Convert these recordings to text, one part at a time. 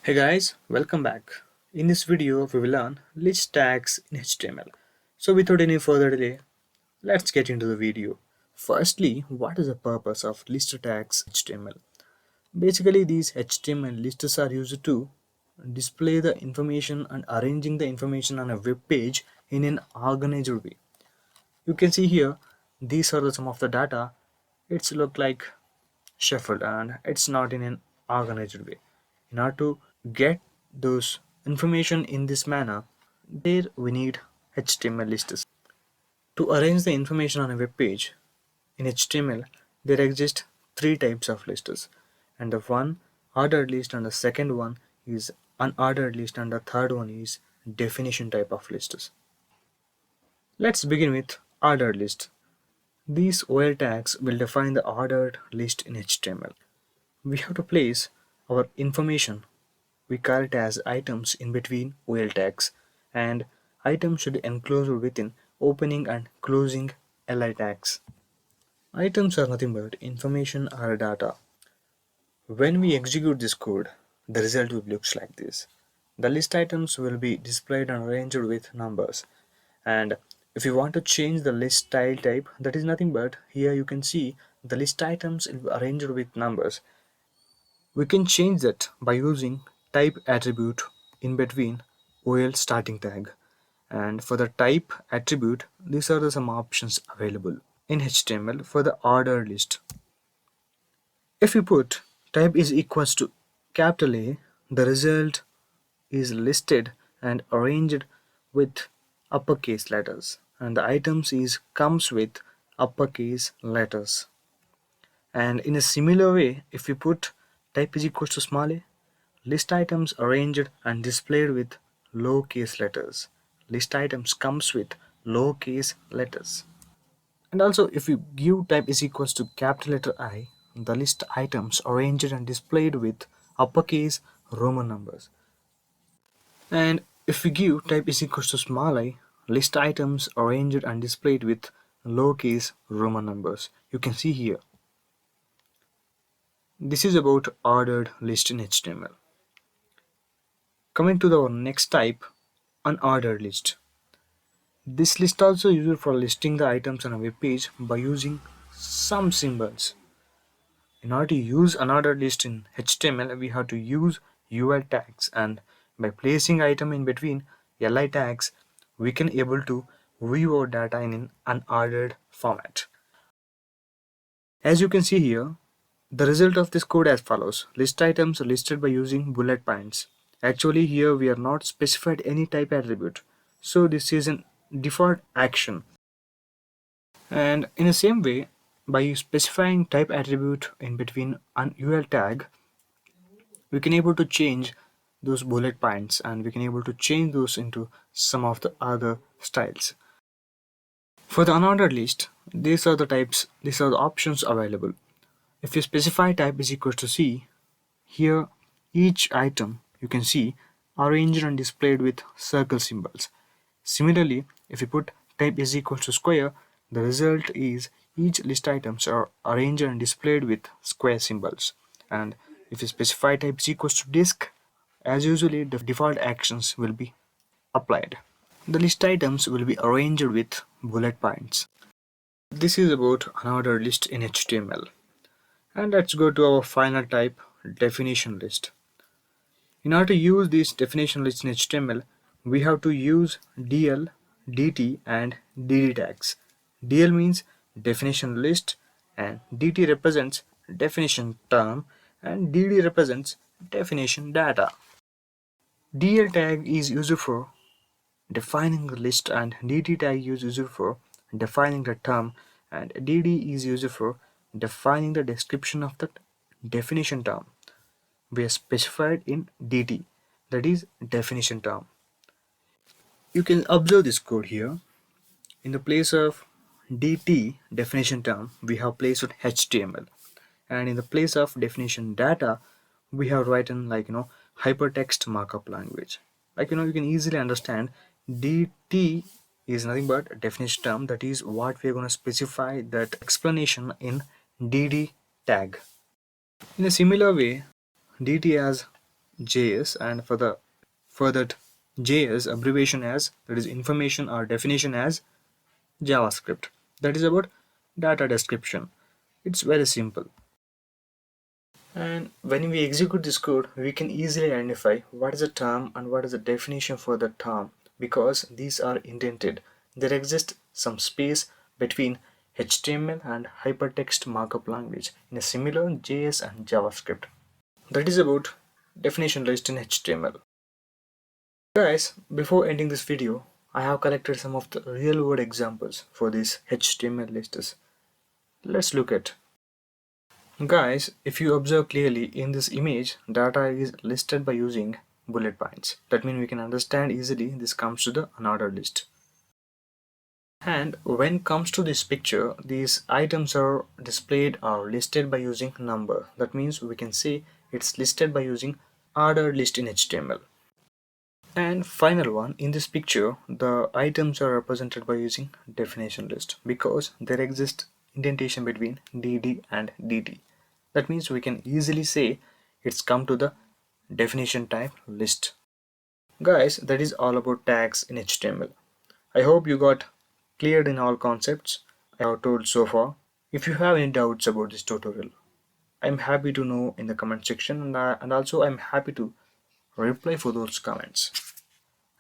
Hey guys, welcome back. In this video, we will learn list tags in HTML. So without any further delay, let's get into the video. Firstly, what is the purpose of list tags in HTML? Basically, these HTML lists are used to display the information and arranging the information on a web page in an organized way. You can see here, these are some of the data. It's look like shuffled and it's not in an organized way. In order to get those information in this manner, there we need HTML lists. To arrange the information on a web page in HTML, there exist three types of lists, and the one ordered list, and the second one is unordered list, and the third one is definition type of lists. Let's begin with ordered list. These OL tags will define the ordered list in HTML. We have to place our information. We call it as items in between OL tags, and items should enclose within opening and closing li tags. Items are nothing but information or data. When we execute this code, the result will looks like this. The list items will be displayed and arranged with numbers. And if you want to change the list style type, that is nothing but here you can see the list items will be arranged with numbers. We can change that by using type attribute in between OL starting tag. And for the type attribute, these are the some options available in HTML for the ordered list. If you put type is equals to capital A, the result is listed and arranged with uppercase letters, and the items is comes with uppercase letters. And in a similar way, if we put type is equals to small a, list items arranged and displayed with lowercase letters. List items comes with lowercase letters. And also if we give type is equals to capital letter I, the list items arranged and displayed with uppercase Roman numbers. And if we give type is equals to small I, list items arranged and displayed with lowercase Roman numbers. You can see here. This is about ordered list in HTML. Coming to our next type, unordered list. This list also used for listing the items on a web page by using some symbols. In order to use unordered list in HTML, we have to use UL tags, and by placing item in between li tags, we can able to view our data in an unordered format. As you can see here, the result of this code as follows. List items are listed by using bullet points. Actually here we are not specified any type attribute. So this is an default action. And in the same way, by specifying type attribute in between an UL tag, we can able to change those bullet points and we can able to change those into some of the other styles. For the unordered list, these are the types, these are the options available. If you specify type is equal to C, here each item you can see arranged and displayed with circle symbols. Similarly, if you put type is equal to square, the result is each list items are arranged and displayed with square symbols. And if you specify type is equals to disk, as usually the default actions will be applied. The list items will be arranged with bullet points. This is about unordered list in HTML. And let's go to our final type, definition list. In order to use this definition list in HTML, we have to use DL, DT and DD tags. DL means definition list and DT represents definition term and DD represents definition data. DL tag is used for defining the list and DT tag is used for defining the term and DD is used for defining the description of the definition term. We are specified in DT, that is definition term. You can observe this code here. In the place of DT definition term, we have placed HTML, and in the place of definition data, we have written like hypertext markup language. Like you can easily understand DT is nothing but a definition term, that is what we are going to specify that explanation in DD tag. In a similar way, DT has JS, and for that JS abbreviation as, that is information or definition as, JavaScript. That is about data description. It's very simple. And when we execute this code, we can easily identify what is a term and what is the definition for the term, because these are indented. There exists some space between HTML and hypertext markup language in a similar JS and JavaScript. That is about definition list in HTML. Guys, before ending this video, I have collected some of the real world examples for these HTML lists. Let's look at. Guys, if you observe clearly in this image, data is listed by using bullet points. That means we can understand easily this comes to the unordered list. And when it comes to this picture, these items are displayed or listed by using number. That means we can say it's listed by using ordered list in HTML. And final one, in this picture, the items are represented by using definition list because there exists indentation between DD and DT. That means we can easily say it's come to the definition type list. Guys, that is all about tags in HTML. I hope you got cleared in all concepts I have told so far. If you have any doubts about this tutorial, I'm happy to know in the comment section, and also I'm happy to reply for those comments.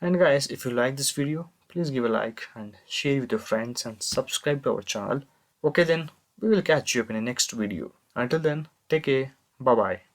And guys, if you like this video, please give a like and share with your friends and subscribe to our channel. Okay then, we will catch you up in the next video. Until then, take care. Bye bye.